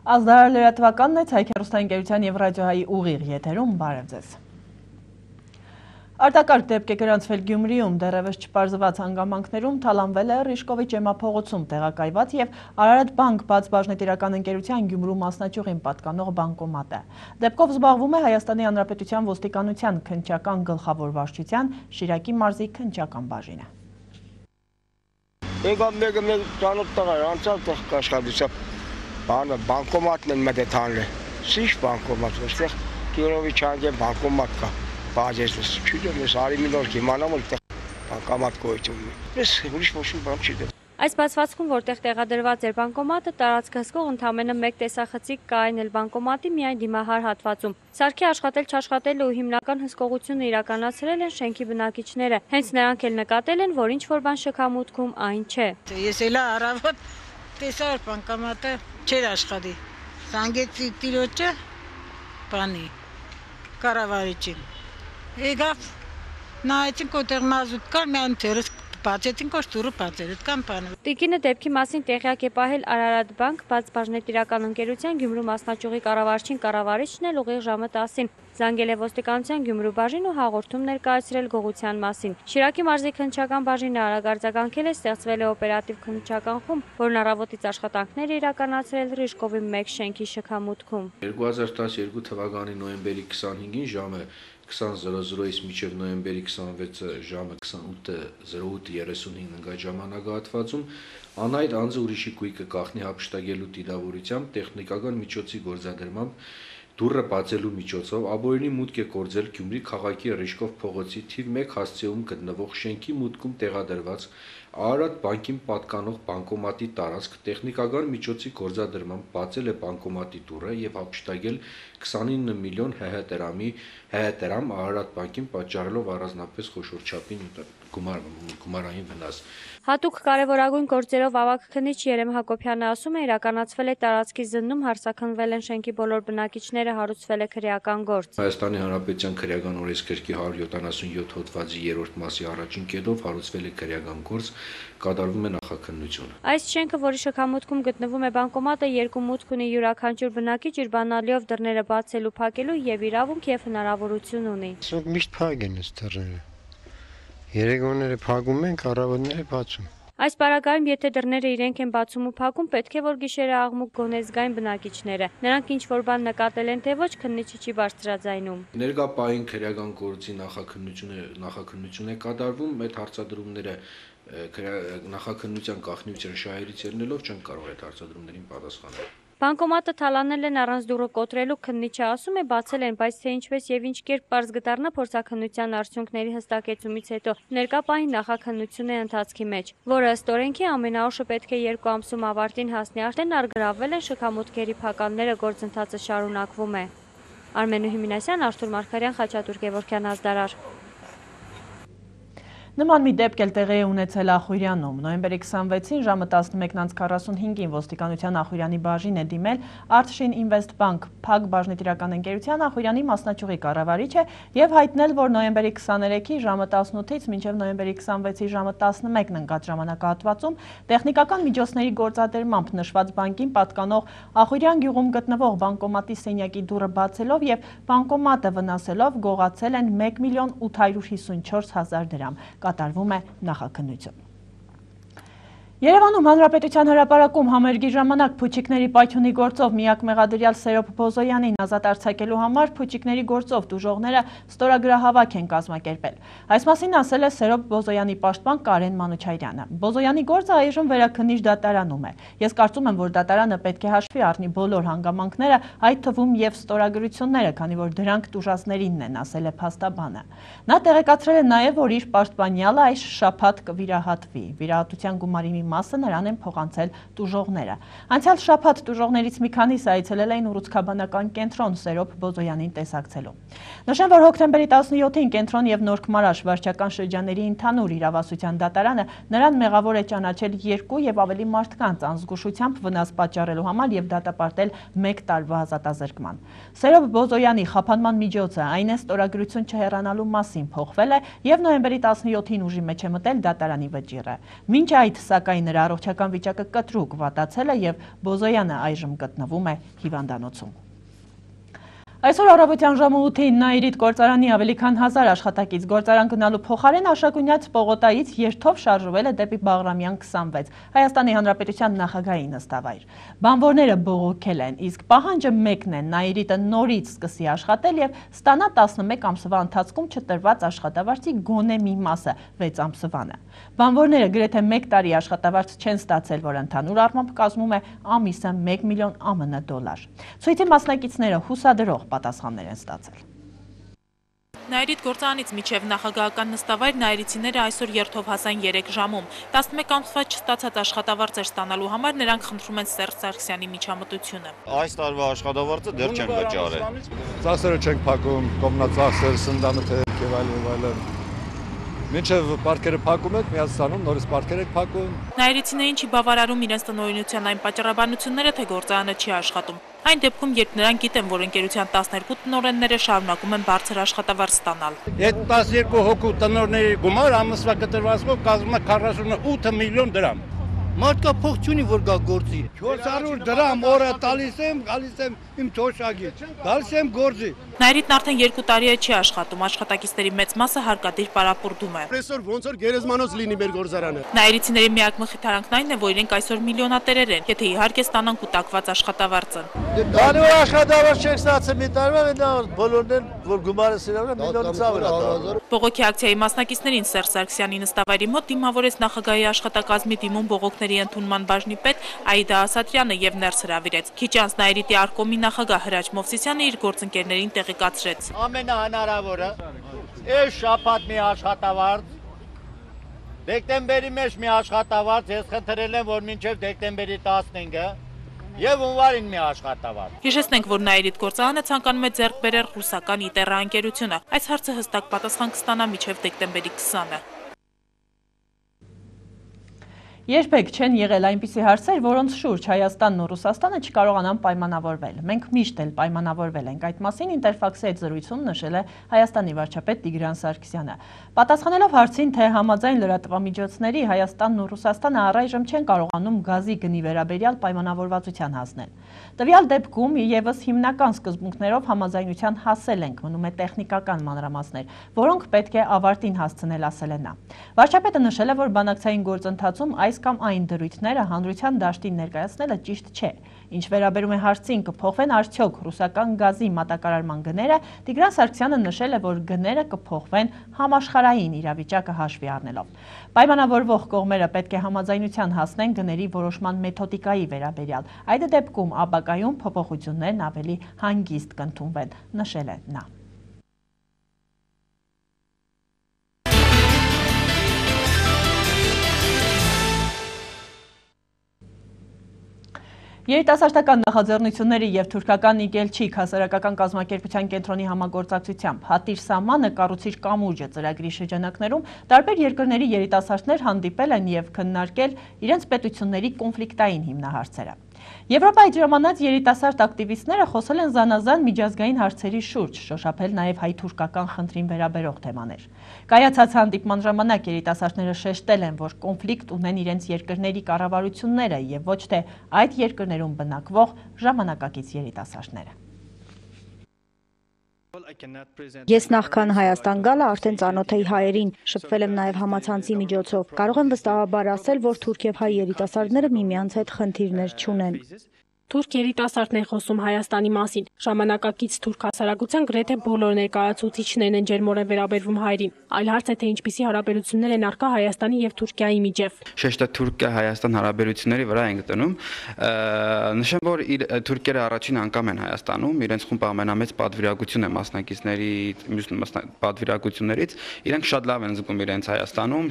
Ազդարար լրատվականն է, Ցայք հեռուստաընկերության և ռադիոհայի ուղիղ եթերում, բարև ձեզ։ Արտակարգ դեպք է գրանցվել Գյումրիում, դեռևս չպարզված հանգամանքներում թալանվել է Ռիշկովի ջեմափողոցում տեղակայված և Արարատ բանկ բաց բաժնետիրական ընկերության Գյումրու մասնաճյուղին պատկանող բանկոմատը։ Դեպքով զբաղվում է Հայաստանի Հանրապետության ոստիկանության քննչական գլխավոր վարչության Շիրակի մարզի քննչական բաժինը։ Բանկոմատն են մետեթանել է, սիշ բանկոմատ, ոստեղ կիրովի չանգեն բանկոմատ կա, բաժես ես, չուդեմ ես արի մինոր կիմանամ որտեղ բանկոմատ գոյություն ունի, ես ուրիշ ոչինչ բան չգիտեմ։ Այս բացվածքում, որտեղ տեղադրված էր բանկոմատը, տարածքը հսկող ընդամենը մեկ տեսախցիկ կա այն էլ բանկոմատի միայն դիմահար հատվածում։ Սարքի աշխատել-չաշխատելը ու հիմնական հսկողությունը իրականացրել են շենքի բնակիչները, հենց նրանք էլ նկատել են, որ ինչ-որ բան շքամուտքում այն չէ։ Ես էլ առավոտ տեսա որ բանկոմատը չէր աշխատի, զանգեցի տիրոջը, բանի, կառավարիչին, եկավ, նայեցինք որտեղ մազութ կար, միայն թերս բացեցինք որ դուռը բացել, այդքան բան։ Տիկինը դեպքի մասին տեղյակ է պահել Արարատ բանկ բաց բաժնետիրական ընկերության Գյումրու մասնաճյուղի կառավարչին կառավարիչն էլ ուղիղ ժամը 10-ին։ Զանգել է ոստիկանության Գյումրու բաժին ու հաղորդում ներկայացրել գողության մասին։ Շիրակի մարզի քննչական բաժինը արագ արձագանքել է, ստեղծվել է օպերատիվ քննչական խումբ, որն առավոտից աշխատանքներ է իրականացրել Ռիշկովի 1 շենքի շքամուտքում։ 2012 թվականի նոյեմբերի 25-ին ժամը 20:00-ից մինչև նոյեմբերի 26-ը ժամը 28:35 ընկած ժամանակահատվածում անհայտ անձը ուրիշի գույքը գաղտնի հափշտակելու դիտավորությամբ տեխնիկական միջոցի գործադրմամբ դուռը բացելու միջոցով ապօրինի մուտք է գործել Գյումրի քաղաքի Ռիշկով փողոցի թիվ 1 հասցեում գտնվող շենքի մուտքում տեղադրված Արարատ բանկին պատկանող բանկոմատի տարածք տեխնիկական միջոցի գործադրմամբ բացել է բանկոմատի դուռը եւ հափշտակել 29 միլիոն ՀՀ դրամ Արարատ բանկին պատճառելով առանձնապես խոշոր չափի գումարային վնաս։ Հատուկ կարևորագույն գործերով ավագ քննիչ Երեմ Հակոբյանը ասում է, իրականացվել է տարածքի զննում, հարձակվել են շենքի բոլոր բնակիչները, հարուցվել է քրեական գործ։ Հայաստանի Հանրապետության քրեական օրենսգրքի 177 հոդվածի 3-րդ մասի առաջին կետով հարուցվել է քրեական գործ, կատարվում է նախաքննություն։ Այս շենքը, որի շքամուտքում գտնվում է բանկոմատը, երկու մուտք ունի, յուրաքանչյուր բնակիչ իր բանալիով դռները բացելու, փակելու եւ իրավունք եւ հնարավորություն ունի։ Միշտ փակ են դռները։ Երեկոները փակում են, առավոտները բացում։ Այս պարագայում, եթե դռները իրենք են բացում ու փակում, պետք է որ գիշերը աղմուկ գոնե զգային բնակիչները։ Նրանք ինչ-որ բան նկատել են, թե ոչ, քննիչը չի բարձրաձայնում։ Ներկա պահին քրեական գործի նախաքննություն է կատարվում, այդ հարցադրումները նախաքննության գաղտնիության շահերից ելնելով չեն կարող այդ հարցադրումներին պատասխանել։ Բանկոմատը թալանել են առանց դուռը կոտրելու, քննիչը ասում է բացել են, բայց թե ինչպես եւ ինչ կերպ պարզ կդառնա փորձաքննության արդյունքների հստակեցումից հետո ներկա պահին նախաքննություն է ընթացքի մեջ, որը ըստ օրենքի ամենաուշը պետք է 2 ամսում ավարտին հասնի, արդեն արգրավվել են շքամուտքերի փականները, գործընթացը շարունակվում է։ Արմենու Հիմինասյան, Արթուր Մարգարյան, Խաչատուր Գևորգյան, Ազդարար։ Նման մի դեպք էլ տեղի է ունեցել Ախույրյանում։ Նոյեմբերի 26-ին ժամը 11:45-ին ոստիկանության Ախույրյանի բաժին է դիմել Artshine Invest Bank փակ բաժնետիրական ընկերության Ախույրյանի մասնաճյուղի կառավարիչը եւ հայտնել, որ նոյեմբերի 23-ի ժամը 18-ից մինչև նոյեմբերի 26-ի ժամը 11-ն ընկած ժամանակահատվածում տեխնիկական միջոցների գործադրմամբ նշված բանկին պատկանող Ախույրյան գյուղում գտնվող բանկոմատի սենյակի դուռը բացելով եւ բանկոմատը վնասելով գողացել են 1.854.000 դրամ։ Կատարվում է նախաքննություն։ Երևանում Հանրապետության հրապարակում համերգի ժամանակ փուչիկների պայթյունի գործով միակ մեղադրյալ Սերոբ Բոզոյանին ազատ արձակելու համար փուչիկների գործով տուժողները ստորագրահավաք են կազմակերպել։ Այս մասին ասել է Սերոբ Բոզոյանի պաշտպան Կարեն Մանուչարյանը։ Բոզոյանի գործը այժմ վերաքննիչ դատարանում է։ Ես կարծում եմ, որ դատարանը պետք է հաշվի առնի բոլոր հանգամանքները, այդ թվում եւ ստորագրությունները, քանի որ դրանք տուժածներինն են, ասել է փաստաբանը։ Նա տեղեկացրել է նաեւ, որ իր պաշտպանյալը այս շաբաթ կվիրահատվի։ Վիրահատության գումարի մասը նրան են փոխանցել տուժողները։ Անցյալ շաբաթ տուժողներից մի քանիսը այցելել էին ուռուցքաբանական կենտրոն Սերոբ Բոզոյանին տեսակցելու։ Նշեմ, որ հոկտեմբերի 17-ին կենտրոն եւ Նորք-Մարաշ վարչական շրջանների ընդհանուր իրավասության դատարանը նրան մեղավոր է ճանաչել 2 եւ ավելի մարդկանց անզգուշությամբ վնաս պատճառելու համար եւ դատապարտել 1 տարվա ազատազրկման։ Սերոբ Բոզոյանի խափանման միջոցը, այն է ստորագրություն չհեռանալու մասին, փոխվել է եւ նոյեմբերի 17-ին ուժի մեջ է մտել դատարանի վճիռը։ Մինչ այդ, սակայն սակայն նրա առողջական վիճակը կտրուկ վատացել է եւ Բոզոյանը այժմ գտնվում է հիվանդանոցում։ Այսօր առավոտյան ժամը 8-ին Նաիրիդ գործարանի ավելի քան 1000 աշխատակից գործարան գնալու փոխարեն Աշակունյաց պողոտայից երթով շարժվել է դեպի Բաղրամյան 26 Հայաստանի Հանրապետության նախագահի նստավայր։ Բանվորները բողոքել են, իսկ պահանջը մեկն է՝ Նաիրիդը նորից սկսի աշխատել եւ ստանա 11 ամսվա ընթացքում չտրված աշխատավարձի գոնե մի մասը 6 ամսվանը։ Բանվորները գրեթե 1 տարի աշխատավարձ չեն ստացել, որ ընդհանուր առմամբ կազմում է ամիսը 1 միլիոն ԱՄՆ $։ Ցույցի մասնակիցները հուսադրող պատասխաններ են ստացել։ Նաիրիդ գործարանից միջև նախագահական նստավայր նաիրիցիները այսօր երթով հասան 3 ժամում։ 11 ամսվա չստացած աշխատավարձեր ստանալու համար նրանք խնդրում են Սերժ Սարգսյանի միջամտությունը։ Այս տարվա աշխատավարձը դեռ չենք վճարել։ Ծախսերը չենք փակում, կոմնացախսեր, սնդանոթեր եւ այլն։ Մինչև պարտքերը փակում եք, միած ստանում, նորից պարտքեր եք փակում։ Նաիրիցիներին չի բավարարում իրենց տնօրինության այն պատճառաբանությունները, թե գործարանը չի աշխատում։ Այն դեպքում, երբ նրանք գիտեն, որ ընկերության 12 տնօրենները շարունակում են բարձր աշխատավարձ ստանալ։ Այդ 12 հոգու տնօրենների գումար ամսվա կտրվածքով կազմում է 48 միլիոն դրամ։ Մարդկա փող չունի, որ գա գործի։ 400 դրամ օրը տալիս եմ, գալիս եմ իմ թոշակից, գալիս եմ գործի։ Նաիրիդն արդեն 2 տարի է չի աշխատում, աշխատակիցների մեծ մասը հարկադիր պարապուրդում է։ Այսօր ոնց որ գերեզմանոց լինի մեր գործարանը։ Նաիրիցիների միակ մխիթարանքն այն է, որ իրենք այսօր միլիոնատերեր են, եթե իհարկե ստանան կուտակված աշխատավարձը։ Դանի որ աշխատավարձ չեք ստացել մի տարվա, բոլորն որ գումարը սիրավը միլիոնից ավել է։ Բողոքի ակցիայի մասնակիցներին Սերժ Սարգսյանի նստավայրի մոտ դիմավորեց նախագահի աշխատակազմի դիմում բողոքների ընդունման բաժնի պետ Աիդա Ասատրյանը եւ ներս հրավիրեց։ Քիչ անց Նաիրիդի արկոմի նախագահ Հրաչ Մովսիսյանը իր գործընկերներին տեղեկացրեց։ Ամենահնարավորը այս շաբաթ մի աշխատավարձ, դեկտեմբերի մեջ մի աշխատավարձ, ես խնդրել եմ, որ մինչև դեկտեմբերի 15-ը եւ հունվարին մի աշխատավարձ։ Հիշեցնենք, որ Նաիրիդ գործարանը ցանկանում է ձեռք բերել ռուսական Իտերա ընկերությունը։ Այս հարցը հստակ պատասխան կստանա մինչև դեկտեմբերի 20-ը։ Երբեք չեն եղել այնպիսի հարցեր, որոնց շուրջ Հայաստանն ու Ռուսաստանը չկարողանան պայմանավորվել։ Մենք միշտ էլ պայմանավորվել ենք։ Այդ մասին Ինտերֆաքսի հետ զրույցում նշել է Հայաստանի վարչապետ Տիգրան Սարգսյանը։ Պատասխանելով հարցին, թե համաձայն լրատվամիջոցների Հայաստանն ու Ռուսաստանը առայժմ չեն կարողանում գազի գնի վերաբերյալ պայմանավորվածության հասնել։ Տվյալ դեպքում եւս հիմնական սկզբունքներով համաձայնության հասել ենք, մնում է տեխնիկական մանրամասներ, որոնք պետք է ավարտին հասցնել, ասել է նա։ Վարչապետը նշել է, որ բանակցային գործընթացում այս կամ այն դրույթները հանրության դաշտին ներկայացնելը ճիշտ չէ։ Ինչ վերաբերում է հարցին կփոխվեն արդյոք ռուսական գազի մատակարարման գները, Տիգրան Սարգսյանը նշել է, որ գները կփոխվեն համաշխարհային իրավիճակը հաշվի առնելով։ Պայմանավորվող կողմերը պետք է համաձայնության հասնեն գների որոշման մեթոդիկայի վերաբերյալ։ Այդ դեպքում ապագայում փոփոխություններն ավելի հանգիստ կընդունվեն, նշել է նա։ Երիտասարդական նախաձեռնությունների եւ թուրքական Իգելչիկ հասարակական կազմակերպության կենտրոնի համագործակցությամբ Հատիր սահմանը կառուցիչ կամուրջը ծրագրի շրջանակներում տարբեր երկրների երիտասարդներ հանդիպել են եւ քննարկել իրենց պետությունների կոնֆլիկտային հիմնահարցերը։ Եվրոպայի ժամանած երիտասարդ ակտիվիստները խոսել են զանազան միջազգային հարցերի շուրջ, շոշափել նաև հայ-թուրքական խնդրին վերաբերող թեմաներ։ Կայացած հանդիպման ժամանակ երիտասարդները շեշտել են, որ կոնֆլիկտ ունեն իրենց երկրների կառավարությունները եւ ոչ թե այդ երկրներում բնակվող ժամանակակից երիտասարդները։ Ես նախքան Հայաստան գալը արդեն ծանոթ էի հայերին, շփվել եմ նաև համացանցի միջոցով։ Կարող եմ վստահաբար ասել, որ թուրք եւ հայ երիտասարդները միմյանց հետ խնդիրներ չունեն։ Թուրք երիտասարդն է խոսում Հայաստանի մասին։ Ժամանակակից թուրք հասարակության գրեթե բոլոր ներկայացուցիչներն են ջերմորեն վերաբերվում հայերին։ Այլ հարց է, թե ինչպիսի հարաբերություններ են առկա Հայաստանի եւ Թուրքիայի միջև։ Շեշտը Թուրքիա-Հայաստան հարաբերությունների վրա ենք դնում։ Նշեմ, որ թուրքերը առաջին անգամ են Հայաստանում, իրենց խումբը ամենամեծ պատվիրակություն է մասնակիցների պատվիրակություններից։ Իրենք շատ լավ են զգում իրենց Հայաստանում,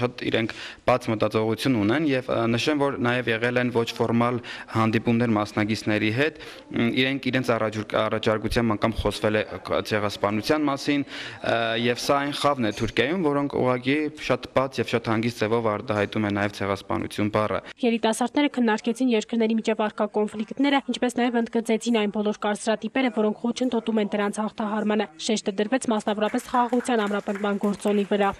շատ իրենք բաց մտածողություն ունեն եւ նշեմ, որ նաեւ եղել են ոչ ֆորմալ հանդիպումներ մասնակիցների հետ, իրենք իրենց առաջարկությամբ անգամ խոսվել է ցեղասպանության մասին, եւ սա այն խավն է Թուրքիայում, որոնք ուղղակի շատ բաց եւ շատ հանգիստ ձևով արտահայտում են նաեւ ցեղասպանություն բառը։ Երիտասարդները քննարկեցին երկրների միջև առկա կոնֆլիկտները, ինչպես նաեւ ընդգծեցին այն բոլոր կարծրատիպերը, որոնք խոչընդոտում են դրանց հաղթահարմանը։ Շեշտը դրվեց մասնավորապես խաղաղության ամրապնդման գործոնի վրա։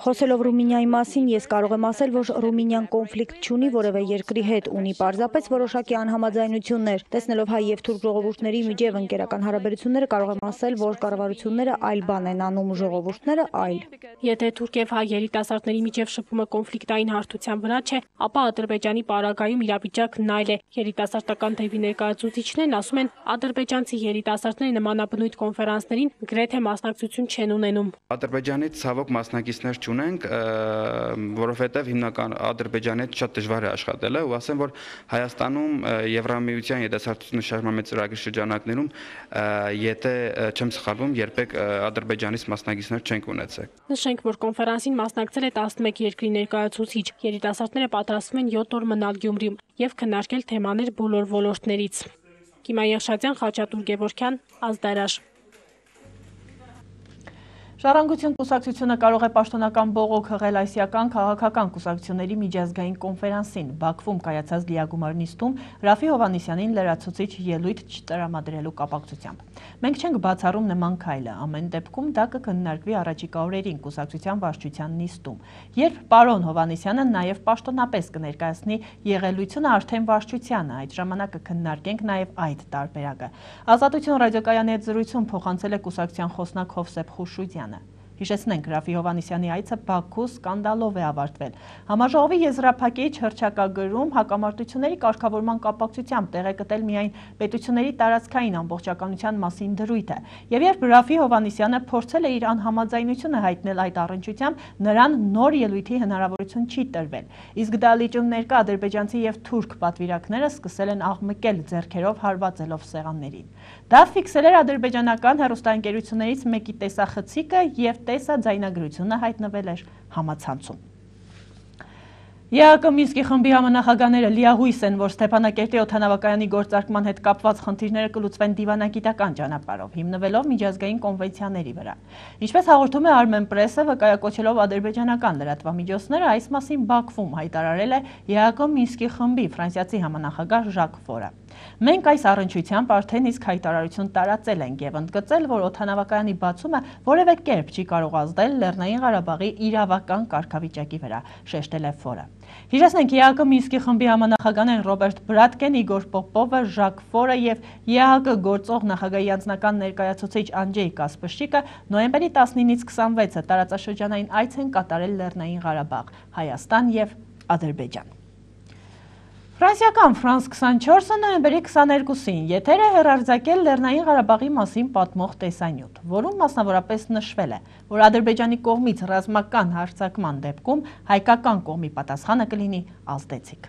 Խոսելով Ռումինիայի մասին, ես կարող եմ ասել, որ Ռումինիան կոնֆլիկտ չունի որևէ երկրի հետ, ունի պարզապես որոշակի անհամաձայնություններ։ Տեսնելով հայ եւ թուրք ժողովուրդների միջև ընկերական հարաբերությունները, կարող եմ ասել, որ կառավարությունները այլ բան են անում, ժողովուրդները այլ։ Եթե թուրք եւ հայ երիտասարդների միջև շփումը կոնֆլիկտային հարթության վրա չէ, ապա Ադրբեջանի պարագայում իրավիճակն այլ է։ Երիտասարդական թեւի ներկայացուցիչներն ասում են, ադրբեջանցի երիտասարդները նմանաբնույթ կոնֆերանսներին գրեթե մասնակցություն չեն ունենում։ Ադրբեջանից ցավոք մասնակիցներ չունենք, որովհետև հիմնական Ադրբեջանից շատ դժվար է աշխատելը, ու ասեմ, որ Հայաստանում Եվրամիության երիտասարդությունը շարժման ծրագրի շրջանակներում, եթե չեմ սխալվում, երբեք Ադրբեջանից մասնակիցներ չենք ունեցել։ Նշենք, որ կոնֆերանսին մասնակցել է 11 երկրի ներկայացուցիչ։ Երիտասարդները պատրաստվում են 7 օր մնալ Գյումրիում եւ քննարկել թեմաներ բոլոր ոլորտներից։ Կիմա Եղշատյան, Խաչատուր Գևորգյան, Ազդարաշ։ Ժառանգություն կուսակցությունը կարող է պաշտոնական բողոք հղել Ասիական քաղաքական կուսակցությունների միջազգային կոնֆերանսին։ Բաքվում կայացած լիագումար նիստում Ռաֆի Հովհաննիսյանին լրացուցիչ ելույթ չտրամադրելու կապակցությամբ։ Մենք չենք բացառում նման քայլը, ամեն դեպքում դա կքննարկվի առաջիկա օրերին կուսակցության վարչության նիստում, երբ պարոն Հովհաննիսյանը նաև պաշտոնապես կներկայացնի եղելությունը արդեն վարչությանը, այդ ժամանակ կքննարկենք նաև այդ տարբերակը։ Ազատություն ռադիոկայանի հետ զրույցում փոխանցել է կուսակցության խոսնակ Հովսեփ Խուշուդյանը։ Հիշեցնենք, Ռաֆի Հովհաննիսյանի այցը Բաքու սկանդալով է ավարտվել։ Համաժողովի եզրափակիչ հռչակագրում հակամարտությունների կարգավորման կապակցությամբ տեղ է գտել միայն պետությունների տարածքային ամբողջականության մասին դրույթը։ Եվ երբ Ռաֆի Հովհաննիսյանը փորձել է իր անհամաձայնությունը հայտնել այդ առնչությամբ, նրան նոր ելույթի հնարավորություն չի տրվել։ Իսկ դալիճում ներկա ադրբեջանցի եւ թուրք պատվիրակները սկսել են աղմկել ձեռքերով հարվածելով սեղաններին։ Դա ֆիքսել էր ադրբեջանական հեռուստաընկերություններից մեկի տեսախցիկը եւ տեսաձայնագրությունը հայտնվել էր համացանցում։ ԵԱԿ Մինսկի խմբի համանախագահները լիահույս են, որ Ստեփանակերտի օդանավակայանի գործարկման հետ կապված խնդիրները կլուծվեն դիվանագիտական ճանապարհով, հիմնվելով միջազգային կոնվենցիաների վրա։ Ինչպես հաղորդում է Armenpress-ը, վկայակոչելով ադրբեջանական լրատվամիջոցները, այս մասին Բաքվում հայտարարել է ԵԱԿ Մինսկի խմբի ֆրանսիացի համանախագահ Ժակ Ֆորը։ Մենք այս առնչությամբ արդեն իսկ հայտարարություն տարածել ենք եւ ընդգծել, որ օդանավակայանի բացումը որևէ կերպ չի կարող ազդել Լեռնային Ղարաբաղի իրավական կարգավիճակի վրա, շեշտել է Ֆորը։ Հիշեցնենք, ԵԱԿ Մինսկի խմբի համանախագահներ Ռոբերտ Բրատկեն, Իգոր Պոպովը, Ժակ Ֆորը եւ ԵԱԿ գործող նախագահի անձնական ներկայացուցիչ Անջեյ Կասպշիկը նոյեմբերի 19-ից 26-ը տարածաշրջանային այց են կատարել Լեռնային Ղարաբաղ, Հայաստան եւ Ադրբեջան։ Ֆրանսիական France 24-ը նոյեմբերի 22-ին եթեր է հեռարձակել Լեռնային Ղարաբաղի մասին պատմող տեսանյութ, որում մասնավորապես նշվել է, որ Ադրբեջանի կողմից ռազմական հարձակման դեպքում հայկական կողմի պատասխանը կլինի ազդեցիկ։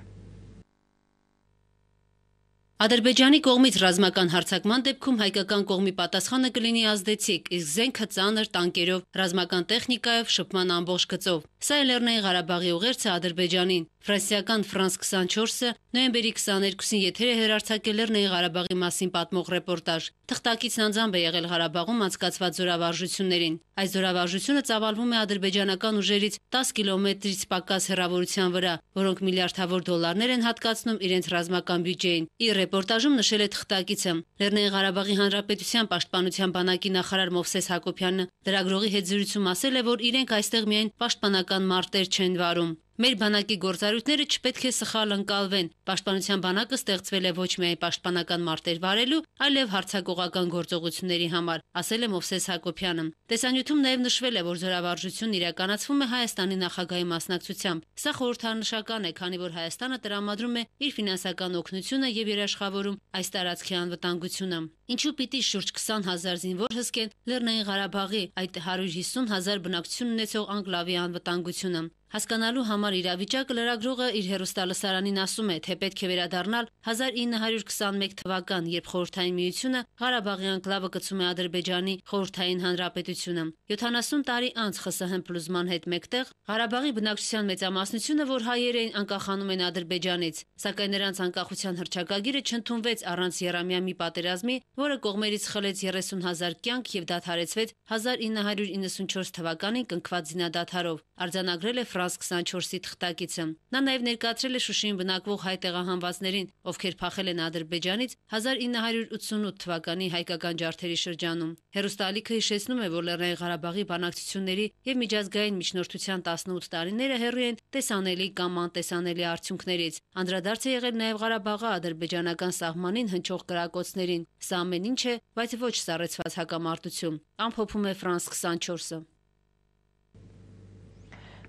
Ադրբեջանի կողմից ռազմական հարձակման դեպքում հայկական կողմի պատասխանը կլինի ազդեցիկ, իսկ զենքը ծանր տանկերով, ռազմական տեխնիկայով, շփման ամբողջ գծով։ Սա է Լեռնային Ղարաբաղի ուղերձը Ադրբեջանին։ Ֆրանսիական France 24-ը նոյեմբերի 22-ին եթեր է հեռարձակել Լեռնային Ղարաբաղի մասին պատմող ռեպորտաժ։ Թղթակիցն անձամբ է եղել Ղարաբաղում անցկացված զորավարժություններին։ Այս զորավարժությունը ծավալվում է ադրբեջանական ուժերից 10 կիլոմետրից պակաս հեռավորության վրա, որոնք միլիարդավոր դոլարներ են հատկացնում իրենց ռազմական բյուջեին։ Իր ռեպորտաժում նշել է թղթակիցը։ Լեռնային Ղարաբաղի Հանրապետության պաշտպանության բանակի նախարար Մովսես Հակոբյանը լրագրողի հետ զրույցում ասել է, որ իրենք այստեղ միայն պաշտպանական մարտեր չեն վարում։ Մեր բանակի գործառույթները չպետք է սխալ ընկալվեն։ Պաշտպանության բանակը ստեղծվել է ոչ միայն պաշտպանական մարտեր վարելու, այլև հարձակողական գործողությունների համար, ասել է Մովսես Հակոբյանը։ Տեսանյութում նաև նշվել է, որ զորավարժությունն իրականացվում է Հայաստանի նախագահի մասնակցությամբ։ Սա խորհրդանշական է, քանի որ Հայաստանը տրամադրում է իր ֆինանսական օգնությունը եւ երաշխավորում այս տարածքի անվտանգությունը։ Ինչու պիտի շուրջ 20,000 զինվոր հսկեն Լեռնային Ղարաբաղի այդ 150,000 բնակչություն ունեցող անկլավի անվտանգությունը։ Հասկանալու համար իրավիճակը լրագրողը իր հեռուստալսարանին ասում է, թե պետք է վերադառնալ 1921 թվական, երբ Խորհրդային Միությունը Ղարաբաղի անկլավը կցում է Ադրբեջանի Խորհրդային Հանրապետությունը։ 70 տարի անց ԽՍՀՄ փլուզման հետ մեկտեղ Ղարաբաղի բնակչության մեծամասնությունը, որ հայեր էին, անկախանում են Ադրբեջանից, սակայն նրանց անկախության հռչակագիրը չընդունվեց առանց եռամյա մի պատերազմի, որը կողմերից խլեց 30,000 կյանք եւ դադարեցվեց 1994 թվականին կնքված զինադադարով, արձանագրել է Ֆրանս 24-ի թղթակիցը։ Նա նաև ներկայացրել է Շուշիին բնակվող հայ տեղահանվածներին, ովքեր փախել են Ադրբեջանից 1988 թվականի հայկական ջարդերի շրջանում։ Հեռուստաալիքը հիշեցնում է, որ Լեռնային Ղարաբաղի բանակցությունների եւ միջազգային միջնորդության 18 տարիները հեռու են տեսանելի կամ անտեսանելի արդյունքներից։ Անդրադարձ է եղել նաև Ղարաբաղի ադրբեջանական սահմանին հնչող կրակոցներին։ Սա ամեն ինչ է, բայց ոչ սառեցված հակամարտություն, ամփոփում է Ֆրանս 24-ը։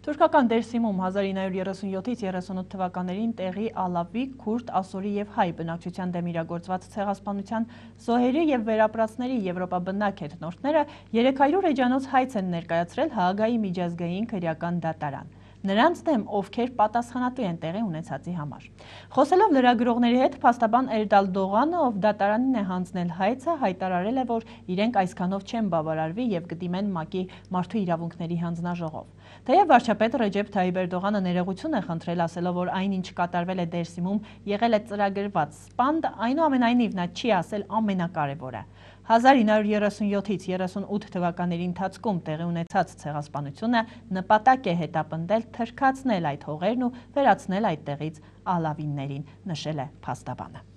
Թուրքական դերսիմում 1937-ից 38 թվականներին տեղի ալավի, քուրդ, ասորի եւ հայ բնակչության դեմ իրագործված ցեղասպանության զոհերի եւ վերապրածների եվրոպաբնակ հետնորդները 300 էջանոց հայց են ներկայացրել Հաագայի միջազգային քրեական դատարան։ Նրանց դեմ, ովքեր պատասխանատու են տեղի ունեցածի համար։ Խոսելով լրագրողների հետ, փաստաբան Էրդալ Դողանը, ով դատարանին է հանձնել հայցը, հայտարարել է, որ իրենք այսքանով չեն բավարարվի եւ կդիմեն ՄԱԿ-ի մարդու իրավունքների հանձնաժողով։ Թեև վարչապետ Ռեջեփ Թայիպ Էրդողանը ներողություն է խնդրել, ասելով, որ այն, ինչ կատարվել է դերսիմում, եղել է ծրագրված սպանդ, այնուամենայնիվ նա չի ասել ամենակարևորը։ 1937-ից 38 թվականների ընթացքում տեղի ունեցած ցեղասպանությունը նպատակ է հետապնդել թրքացնել այդ հողերն ու վերացնել այդտեղից ալավիններին, նշել է փաստաբանը։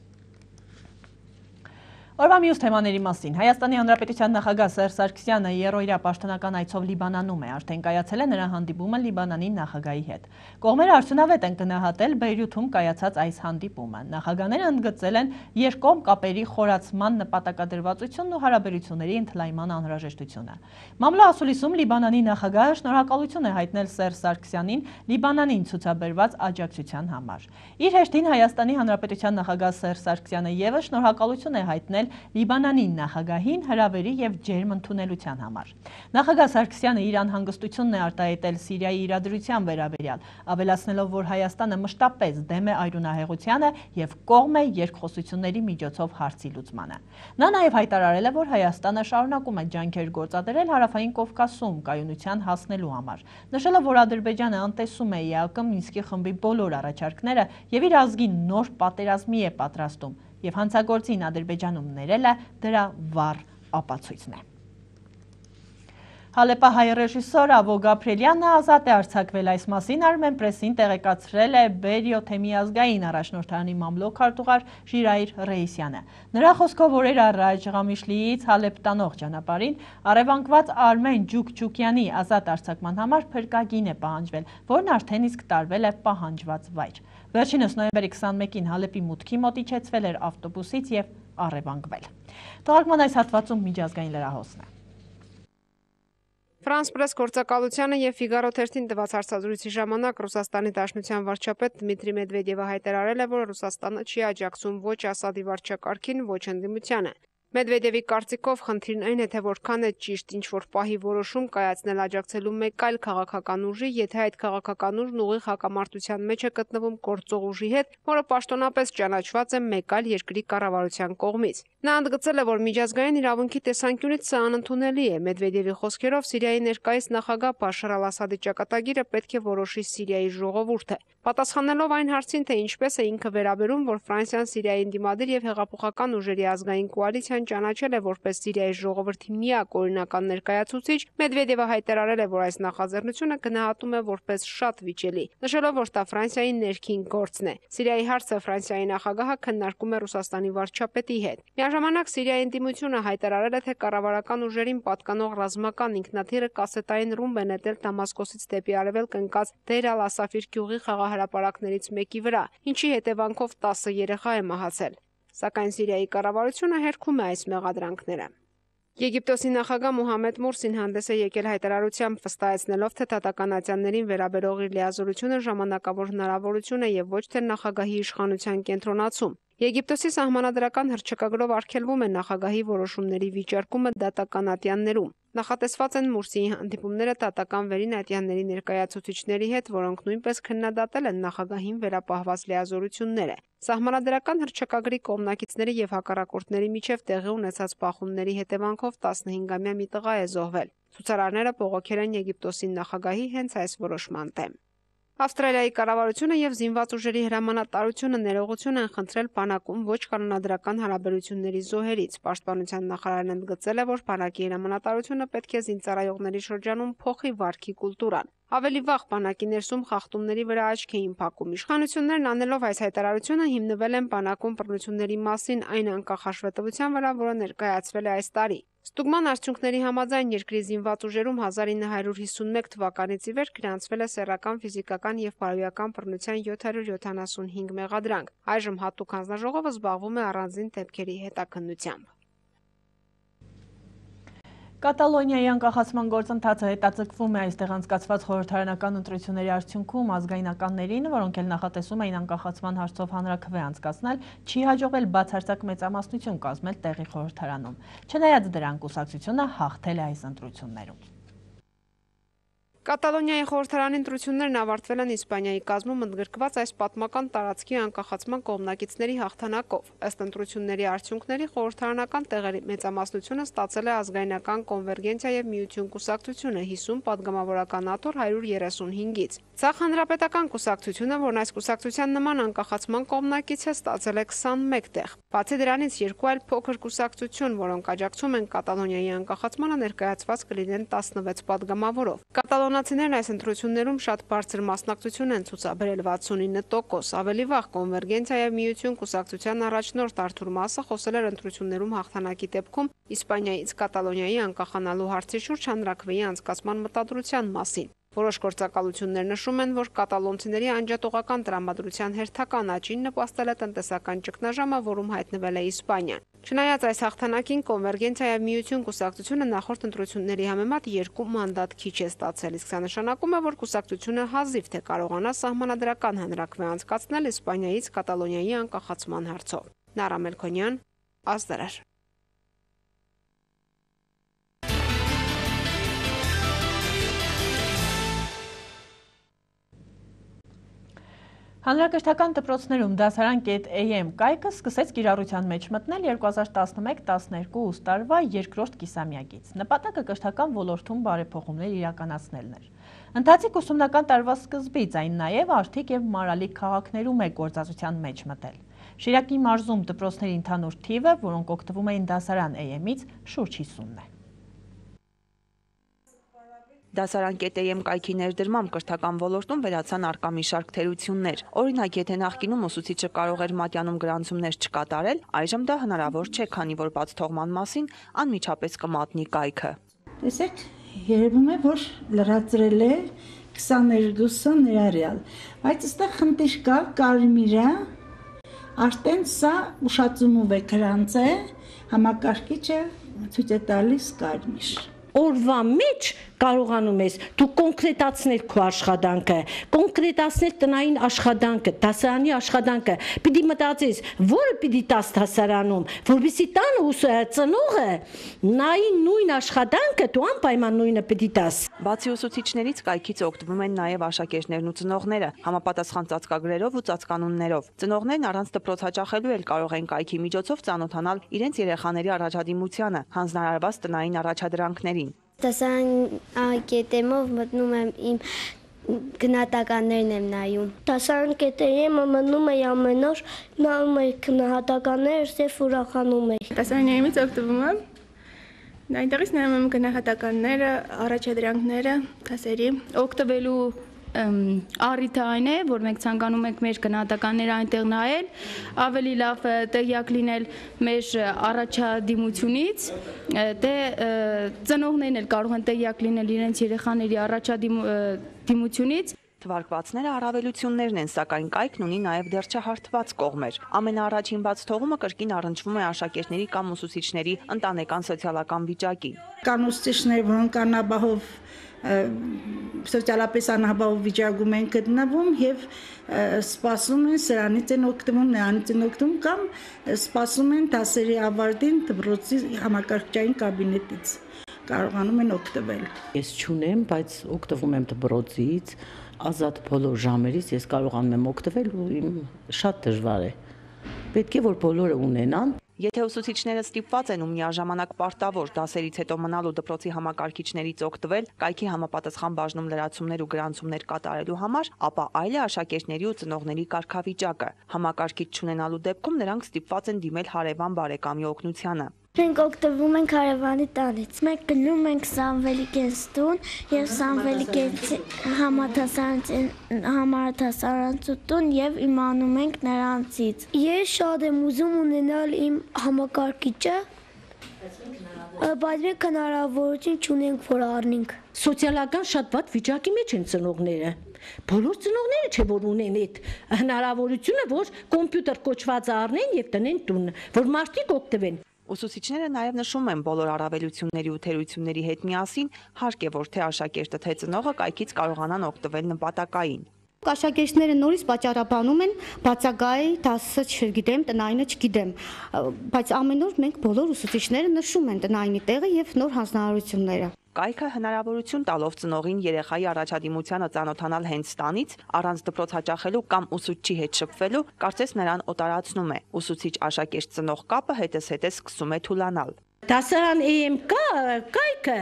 Օրվա մյուս թեմաների մասին Հայաստանի Հանրապետության նախագահ Սերժ Սարգսյանը երրորդյա պաշտոնական այցով Լիբանանում է, արդեն կայացել է նրա հանդիպումը Լիբանանի նախագահի հետ։ Կողմերը արդյունավետ են գնահատել Բեյրութում կայացած այս հանդիպումը։ Նախագահները ընդգծել են երկկողմ կապերի խորացման նպատակադրվածությունն ու հարաբերությունների ընդլայնման անհրաժեշտությունը։ Մամլո ասուլիսում Լիբանանի նախագահը շնորհակալություն է հայտնել Սերժ Սարգսյանին Լիբանանին ցուցաբերված աջակցության համար։ Իր հերթին Հայաստանի Հանրապետության նախագահ Սերժ Սարգսյանը ևս շնորհակալություն է հայտնել Լիբանանի նախագահին հրավերի եւ ջերմ ընդունելության համար։ Նախագահ Սարգսյանը իր անհանգստությունն է արտահայտել Սիրիայի իրադրության վերաբերյալ, ավելացնելով, որ Հայաստանը մշտապես դեմ է այրունահեղությանը եւ կողմ է երկխոսությունների միջոցով հարցի լուծմանը։ Նա նաեւ հայտարարել է, որ Հայաստանը շարունակում է ջանքեր գործադրել Հարավային Կովկասում կայունության հասնելու համար, նշելով, որ Ադրբեջանը անտեսում է ԵԱԿ Մինսկի խմբի բոլոր առաջարկները եւ իր ազգին նոր պատերազմի է պատրաստում եւ հանցագործին Ադրբեջանում ներելը դրա վառ ապացույցն է։ Հալեպահայ ռեժիսոր Ավո Գաբրելյանը ազատ է արձակվել, այս մասին Armen Press-ին տեղեկացրել է Բերիո թեմի ազգային առաջնորդարանի մամլո քարտուղար Ժիրայր Ռեյսյանը։ Նրա խոսքով օրեր առաջ Ղամիշլիից Հալեպ տանող ճանապարհին առևանգված Արմեն Ջուկչուկյանի ազատ արձակման համար փրկագին է պահանջվել, որն արդեն իսկ տարվել է պահանջված վայր։ Վերջինս նոյեմբերի 21-ին Հալեպի մուտքի մոտ իջեցվել էր ավտոբուսից եւ առևանգվել։ Թողարկման այս հատվածում միջազգային լրահոսն է։ Ֆրանս պրես գործակալությանը եւ Ֆիգարո թերթին տված հարցազրույցի ժամանակ Ռուսաստանի Դաշնության վարչապետ Դմիտրի Մեդվեդևը հայտարարել է, որ Ռուսաստանը չի աջակցում ոչ Ասադի վարչակարգին, ոչ ընդդիմությանը։ Մեդվեդևի կարծիքով խնդիրն այն է, թե որքան է ճիշտ ինչ-որ պահի որոշում կայացնել աջակցելու մեկ այլ քաղաքական ուժի, եթե այդ քաղաքական ուժն ուղիղ հակամարտության մեջ է գտնվում գործող ուժի հետ, որը պաշտոնապես ճանաչված է մեկ այլ երկրի կառավարության կողմից։ Նա ընդգծել է, որ միջազգային իրավունքի տեսանկյունից սա անընդունելի է։ Մեդվեդևի խոսքերով Սիրիայի ներկայիս նախագահ Բաշար al-Ասադի ճակատագիրը պետք է որոշի Սիրիայի ժողովուրդը։ Պատասխանելով այն հարցին, թե ինչպես է ինքը վերաբերում, որ Ֆրանսիան Սիրիային դիմադիր եւ հեղափոխական ուժերի ազգային կոալիցիան ճանաչել է որպես Սիրիայի ժողովրդի միակ օրինական ներկայացուցիչ, Մեդվեդևը հայտարարել է, որ այս նախաձեռնությունը գնահատում է որպես շատ վիճելի, նշելով, որ դա Ֆրանսիայի ներքին գործն է։ Սիրիայի հարցը Ֆրանսիայի նախագահը քննարկում է Ռուսաստանի վարչապետի հետ։ Միաժամանակ Սիրիայի ընդդիմությունը հայտարարել է, թե կառավարական ուժերին պատկանող ռազմական ինքնաթիռը կասետային ռումբ է նետել Դամասկոսից դեպի արևելք ընկած Դեյր al-Ասաֆիր գյուղի խաղահրապարակներից մեկի վրա, ինչի հետևանքով 10 երեխա է մահացել։ Սակայն Սիրիայի կառավարությունը հերքում է այս մեղադրանքները։ Եգիպտոսի նախագահ Մուհամեդ Մուրսին հանդես է եկել հայտարարությամբ, վստահեցնելով, թե դատականացյաններին վերաբերող իր լիազորությունը ժամանակավոր հնարավորություն է եւ ոչ թե նախագահի իշխանության կենտրոնացում։ Եգիպտոսի սահմանադրական հռչակագրով արգելվում է նախագահի որոշումների վիճարկումը դատական ատյաններում։ Նախատեսված են Մուրսիի հանդիպումները դատական վերին ատյանների ներկայացուցիչների հետ, որոնք նույնպես քննադատել են նախագահին վերապահված լիազորությունները։ Սահմանադրական հռչակագրի կողմնակիցների եւ հակառակորդների միջև տեղի ունեցած բախումների հետևանքով 15-ամյա մի տղա է զոհվել։ Ցուցարարները բողոքել են Եգիպտոսի նախագահի հենց այս որոշման դեմ։ Ավստրալիայի կառավարությունը եւ զինված ուժերի հրամանատարությունը ներողություն են խնդրել բանակում ոչ կանոնադրական հարաբերությունների զոհերից։ Պաշտպանության նախարարն ընդգծել է, որ բանակի հրամանատարությունը պետք է զինծառայողների շրջանում փոխի վարքի կուլտուրան։ Ավելի վաղ բանակի ներսում խախտումների վրա աչք էին փակում։ Իշխանություններն անելով այս հայտարարությունը հիմնվել են բանակում բռնությունների մասին այն անկախ հաշվետվության վրա, որը ներկայացվել է այս տարի։ Ստուգման արդյունքների համաձայն երկրի զինված ուժերում 1951 թվականից ի վեր գրանցվել է սեռական, ֆիզիկական եւ բարոյական բռնության 775 մեղադրանք։ Այժմ հատուկ հանձնաժողովը զբաղվում է առանձին դեպքերի հետաքննությամբ։ Կատալոնիայի անկախացման գործընթացը հետաձգվում է այստեղ անցկացված խորհրդարանական ընտրությունների արդյունքում ազգայնականներին, որոնք էլ նախատեսում էին անկախացման հարցով հանրաքվե անցկացնել, չի հաջողվել բացարձակ մեծամասնություն կազմել տեղի խորհրդարանում։ Չնայած դրան, կուսակցությունը հաղթել է այս ընտրություններում։ Կատալոնիայի խորհրդարանի ընտրություններն ավարտվել են Իսպանիայի կազմում ընդգրկված այս պատմական տարածքի անկախացման կողմնակիցների հաղթանակով։ Ըստ ընտրությունների արդյունքների խորհրդարանական տեղերի մեծամասնությունը ստացել է ազգայնական կոնվերգենցիա եւ միություն կուսակցությունը 50 падգամավորական աթոռ 135-ից։ Ցախ հանրապետական կուսակցությունը, որն այս կուսակցության նման անկախացման կողմնակից է, ստացել է 21 տեղ։ Բացի դրանից երկու այլ փոքր կուսակցություն, որոնք աջակցում են Կատալոնիայի անկախացմանը, ներկայացված կլինեն 16 падգամավորով։ Կատալոնացիներն այս ընտրություններում շատ բարձր մասնակցություն են ցուցաբերել 69%։ Ավելի վաղ կոնվերգենցիա եւ միություն կուսակցության առաջնորդ Արթուր Մասը խոսել էր ընտրություններում հաղթանակի դեպքում Իսպանիայից Կատալոնիայի անկախանալու հարցի շուրջ հանրաքվեի անցկացման մտադրության մասին։ Որոշ գործակալություններ նշում են, որ կատալոնցիների անջատողական տրամադրության հերթական աճին նպաստել է տնտեսական ճգնաժամը, որում հայտնվել է Իսպանիան։ Չնայած այս հաղթանակին կոնվերգենցիա եւ միություն կուսակցությունը նախորդ ընտրությունների համեմատ 2 մանդատ քիչ է ստացել, իսկ սա նշանակում է, որ կուսակցությունը հազիվ թե կարողանա սահմանադրական հանրաքվե անցկացնել Իսպանիայից Կատալոնիայի անկախացման հարցով։ Նարա Մելքոնյան, Ազդարար։ Հանրակրթական դպրոցներում դասարան.am կայքը սկսեց կիրառության մեջ մտնել 2011-12 ուսուցիչ տարվա երկրորդ կիսամյակից։ Նպատակը կրթական ոլորտում բարեփոխումներ իրականացնելն էր։ Ընթացիկ ուսումնական տարվա սկզբից այն նաև Արթիկ եւ Մարալիկ քաղաքներում է գործածության մեջ մտել։ Շիրակի մարզում դպրոցների ընդհանուր թիվը, որոնք օգտվում էին դասարան.am-ից, շուրջ 50-ն է։ Դասարան.am կայքի ներդրմամբ կրթական ոլորտում վերացան առկա մի շարք թերություններ։ Օրինակ, եթե նախկինում ուսուցիչը կարող էր մատյանում գրանցումներ չկատարել, այժմ դա հնարավոր չէ, քանի որ բաց թողման մասին անմիջապես կմատնի կայքը։ Տեսեք, երևում է, որ լրացրել է 22-ը ներառյալ, բայց այստեղ խնդիր կա, կարմիրը, արդեն սա ուշացումով է գրանցե, համակարգիչը ցույց է տալիս կարմիր։ Օրվա մեջ կարողանում ես դու կոնկրետացնել քո աշխատանքը, կոնկրետացնել տնային աշխատանքը, դասարանի աշխատանքը, պիտի մտածես, որը պիտի տաս դասարանում, որովհետեւ տանը ծնողը նայի նույն աշխատանքը դու անպայման նույնը պիտի տաս։ Բացի ուսուցիչներից կայքից օգտվում են նաև աշակերտներն ու ծնողները, համապատասխան ծածկագրերով ու ծածկանուններով։ Ծնողներն առանց դպրոց հաճախելու էլ կարող են կայքի միջոցով ծանոթանալ իրենց երեխաների առաջադիմությանը, հանձնարարված տնային առաջադրանքներին։ Դասարան.am-ով մտնում եմ իմ գնահատականներն եմ նայում։ Դասարան.am-ը մտնում է ամեն օր, նայում է գնահատականները, եւ ուրախանում է։ Դասարաններից օգտվում եմ։ Այնտեղից նայում եմ գնահատականները, առաջադրանքները, դասերի օգտվելու առիթը այն է, որ մենք ցանկանում ենք մեր գնահատականները այնտեղ նայել, ավելի լավ տեղյակ լինել մեր առաջադիմությունից, դե ծնողներն էլ կարող են տեղյակ լինել իրենց երեխաների առաջադիմությունից։ Թվարկվածները առավելություններն են, սակայն կայքն ունի նաև դեռ չհարթված կողմեր։ Ամենաառաջին բաց թողումը կրկին առնչվում է աշակերտների կամ ուսուցիչների ընտանեկան սոցիալական վիճակին։ Կան ուսուցիչներ, որոնք անաբահով սոցիալապես անհաբահով վիճակում են գտնվում եւ սպասում են սրանից են օգտվում, նրանից են օգտվում կամ սպասում են դասերի ավարտին դպրոցի համակարգչային կաբինետից։ կարողանում են օգտվել։ Ես չունեմ, բայց օգտվում եմ դպրոցից, ազատ բոլոր ժամերից ես կարողանում եմ օգտվել ու շատ դժվար է։ Պետք է որ բոլորը ունենան։ Եթե ուսուցիչները ստիպված են ու միաժամանակ պարտավոր դասերից հետո մնալու դպրոցի համակարգիչներից օգտվել, կայքի համապատասխան բաժնում լրացումներ ու գրանցումներ կատարելու համար, ապա այլ է աշակերտների ու ծնողների կարգավիճակը։ Համակարգիչ չունենալու դեպքում նրանք ստիպված են դիմել հարևան բարեկամի օգնությանը։ Մենք օգտվում ենք հարևանի տանից։ Մենք գնում ենք Սամվելիկենց տուն եւ Սամվելիկենց համարտասարանցություն եւ իմանում ենք նրանցից։ Ես շատ եմ ուզում ունենալ իմ համակարգիչը, բայց մենք հնարավորություն չունենք, որ առնենք։ Սոցիալական շատ վատ վիճակի մեջ են ծնողները։ Բոլոր ծնողները չէ որ ունեն այդ հնարավորությունը, որ կոմպյուտեր կոչված առնեն եւ տնեն տուն, որ մարդիկ օգտվեն։ Ուսուցիչները նաև նշում են բոլոր առավելությունների ու թերությունների հետ միասին հարկ է, որ թե աշակերտը, թե ծնողը կայքից կարողանան օգտվել նպատակային։ Աշակերտները նորից պատճառաբանում են բացակայ դասը չգիտեմ, տնայինը չգիտեմ, բայց ամեն օր մենք բոլոր ուսուցիչները նշում են տնայինի տեղը եւ նոր հանձնարարությունները։ Կայքը հնարավորություն տալով ծնողին երեխայի առաջադիմությանը ծանոթանալ հենց տանից, առանց դպրոց հաճախելու կամ ուսուցչի հետ շփվելու, կարծես նրան օտարացնում է։ Ուսուցիչ աշակերտ ծնող կապը հետզհետե սկսում է թուլանալ։ Դասարան կա, կայքը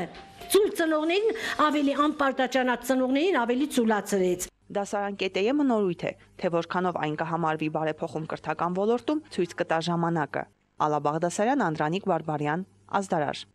ծուլ ծնողներին ավելի անպարտաճանաչ ծնողներին ավելի ծուլացրեց։ Դասարան կետեյը նորույթ է, թե որքանով այն կհամարվի բարեփոխում կրթական ոլորտում, ցույց կտա ժամանակը։ Ալա Բաղդասարյան, Անդրանիկ Բարբարյան, Ազդարար։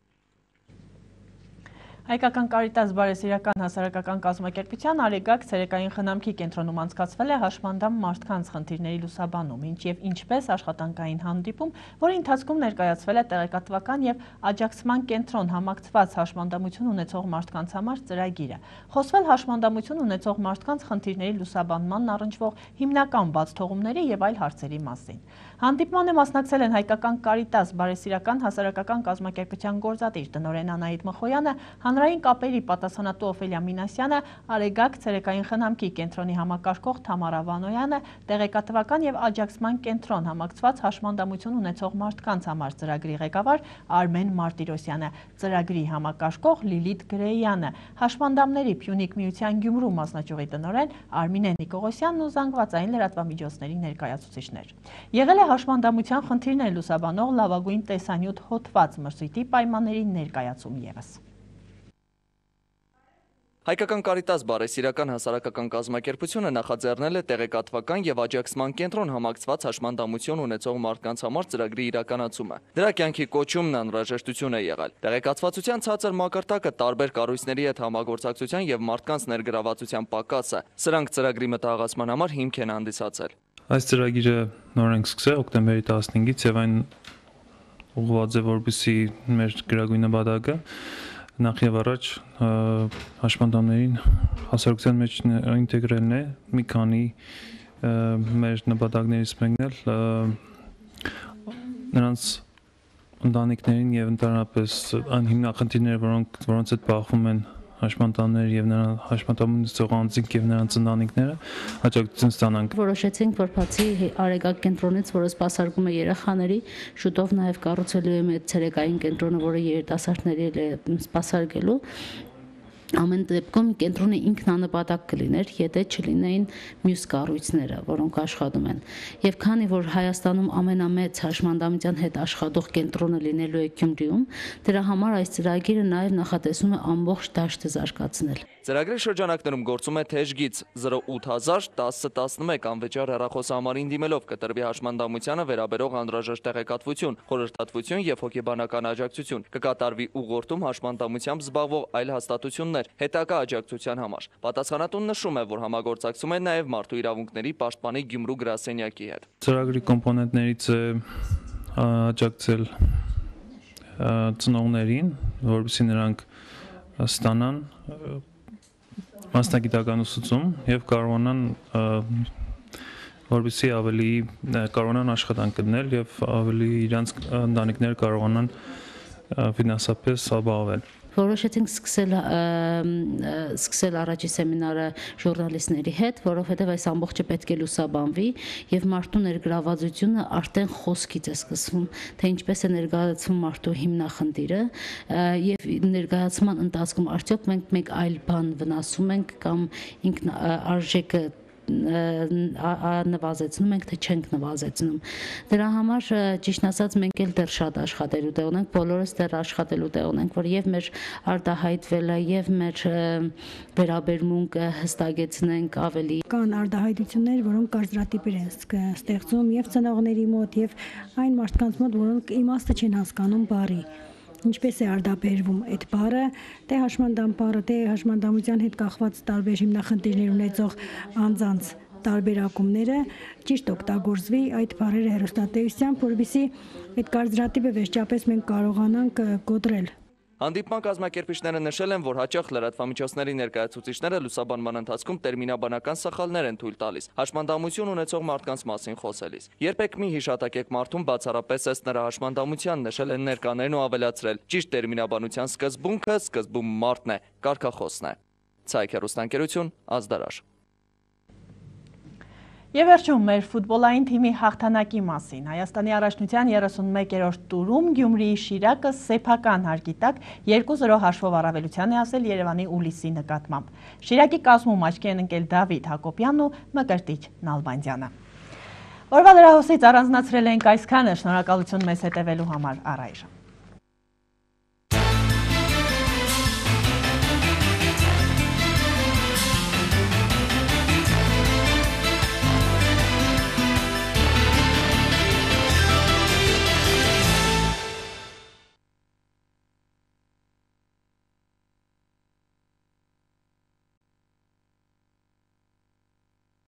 Հայկական Կարիտաս բարեսիրական հասարակական կազմակերպության Արեգակ ցերեկային խնամքի կենտրոնում անցկացվել է հաշմանդամ մարդկանց խնդիրների լուսաբանում, ինչ եւ ինչպես աշխատանքային հանդիպում, որի ընթացքում ներկայացվել է տեղեկատվական եւ աջակցման կենտրոն համակցված հաշմանդամություն ունեցող մարդկանց համար ծրագիրը։ Խոսվել հաշմանդամություն ունեցող մարդկանց խնդիրների լուսաբանման առնչվող հիմնական բացթողումների եւ այլ հարցերի մասին։ Հանդիպմանը մասնակցել են Հայկական Կարիտաս բարեսիրական հասարակական կազմակերպության գործադիր տնօրեն Անահիտ Մխոյանը, Հանրային կապերի պատասխանատու Օֆելիա Մինասյանը, Արեգակ ցերեկային խնամքի կենտրոնի համակարգող Թամարա Վանոյանը, տեղեկատվական եւ աջակցման կենտրոն համակցված հաշմանդամություն ունեցող մարդկանց համար ծրագրի ղեկավար Արմեն Մարտիրոսյանը, ծրագրի համակարգող Լիլիթ Գրեյանը, հաշմանդամների Փյունիկ միության Գյումրու մասնաճյուղի տնօրեն Արմինե Նիկողոսյանն ու զանգվածային լրատվամիջոցների ներկայացուցիչներ։ Եղել է հաշմանդամության խնդիրներ լուսաբանող լավագույն տեսանյութ հոդված մրցույթի պայմանների ներկայացում ևս։ Հայկական Կարիտաս բարեսիրական հասարակական կազմակերպությունը նախաձեռնել է տեղեկատվական եւ աջակցման կենտրոն համակցված հաշմանդամություն ունեցող մարդկանց համար ծրագրի իրականացումը։ Դրա կյանքի կոչումն անհրաժեշտություն է եղել։ Տեղեկացվածության ցածր մակարդակը, տարբեր կառույցների հետ համագործակցության եւ մարդկանց ներգրավվածության պակասը, սրանք ծրագրի մտահղացման համար հիմք են հանդիսացել։ Այս ծրագիրը նոր ենք սկսել օկտեմբերի 15-ից եւ այն ուղղված է որպեսզի մեր գրագույն նպատակը նախ եւ առաջ հաշմանդամներին հասարակության մեջ ինտեգրելն է, մի քանի մեր նպատակներից մեկն էլ նրանց ընտանիքներին եւ ընդհանրապես այն հիմնախնդիրները, որոնց հետ բախվում են հաշմանդամներ եւ նրանց հաշմանդամությունից անձինք եւ նրանց ընտանիքները հաջողություն ստանանք։ Որոշեցինք, որ բացի Արեգակ կենտրոնից, որը սպասարկում է երեխաների, շուտով նաեւ կառուցելու է մեր ցերեկային կենտրոնը, որը երիտասարդների է սպասարկելու։ Ամեն դեպքում կենտրոնը ինքնանպատակ կլիներ, եթե չլինեին մյուս կառույցները, որոնք աշխատում են։ Եվ քանի որ Հայաստանում ամենամեծ հաշմանդամության հետ աշխատող կենտրոնը լինելու է Գյումրիում, դրա համար այս ծրագիրը նաև նախատեսում է ամբողջ դաշտը զարգացնել։ Ծրագրի շրջանակներում գործում է թեժգիծ 08000 1011 անվճար հեռախոսահամարին դիմելով կտրվի հաշմանդամությանը վերաբերող անհրաժեշտ տեղեկատվություն, խորհրդատվություն եւ հոգեբանական աջակցություն։ Կկատարվի ուղղորդում հաշմանդամությամբ զբաղվող այլ հաստատություններ հետագա աջակցության համար։ Պատասխանատուն նշում է, որ համագործակցում է նաեւ մարդու իրավունքների պաշտպանի Գյումրու գրասենյակի հետ։ Ծրագրի կոմպոնենտներից է աջակցել ծնողներին, որովհետեւ նրանք ստանան մասնագիտական ուսուցում եւ կարողանան որպեսզի ավելի կարողանան աշխատանք գտնել եւ ավելի իրենց ընտանիքները կարողանան ֆինանսապես ապահովել։ որոշեցինք սկսել առաջի սեմինարը ժուրնալիստների հետ, որովհետև այս ամբողջը պետք է լուսաբանվի եւ մարդու ներգրավվածությունը արդեն խոսքից է սկսվում, թե ինչպես է ներկայացվում մարդու հիմնախնդիրը եւ ներկայացման ընթացքում արդյոք մենք մեկ այլ բան վնասում ենք կամ ինքնարժեքը նվազեցնում ենք, թե չենք նվազեցնում։ Դրա համար ճիշտ ասած մենք էլ դեռ շատ աշխատելու տեղ ունենք, բոլորս դեռ աշխատելու տեղ ունենք, որ եւ մեր արտահայտվելը եւ մեր վերաբերմունքը հստակեցնենք ավելի։ Կան արտահայտություններ, որոնք կարծրատիպեր են ստեղծում եւ ծնողների մոտ եւ այն մարդկանց մոտ, որոնք իմաստը չեն հասկանում բառի։ Ինչպես է արդաբերվում այդ բառը, թե հաշմանդամ բառը, թե հաշմանդամության հետ կախված տարբեր հիմնախնդիրներ ունեցող անձանց տարբերակումները ճիշտ օգտագործվի այդ բառերը հեռուստատեսությամբ, որովհետեւ այդ կարծրատիպը վերջապես մենք կարողանանք կոտրել։ Հանդիպման կազմակերպիչները նշել են, որ հաճախ լրատվամիջոցների ներկայացուցիչները լուսաբանման ընթացքում տերմինաբանական սխալներ են թույլ տալիս, հաշմանդամություն ունեցող մարդկանց մասին խոսելիս։ Երբեք մի հիշատակեք մարդուն բացառապես ըստ նրա հաշմանդամության, նշել են ներկաներն ու ավելացրել. ճիշտ տերմինաբանության սկզբունքը սկզբում մարդն է, կարգախոսն է։ Ցայք հեռուստաընկերություն, Ազդարար։ Եվ վերջում մեր ֆուտբոլային թիմի հաղթանակի մասին։ Հայաստանի առաջնության 31-րդ տուրում Գյումրիի Շիրակը սեփական հարկի տակ 2-0 հաշվով առավելության է հասել Երևանի Ուլիսի նկատմամբ։ Շիրակի կազմում աչքի են ընկել Դավիթ Հակոբյանն ու Մկրտիչ Նալբանդյանը։ Օրվա լրահոսից առանձնացրել ենք այսքանը, շնորհակալություն մեզ հետևելու համար առայժմ։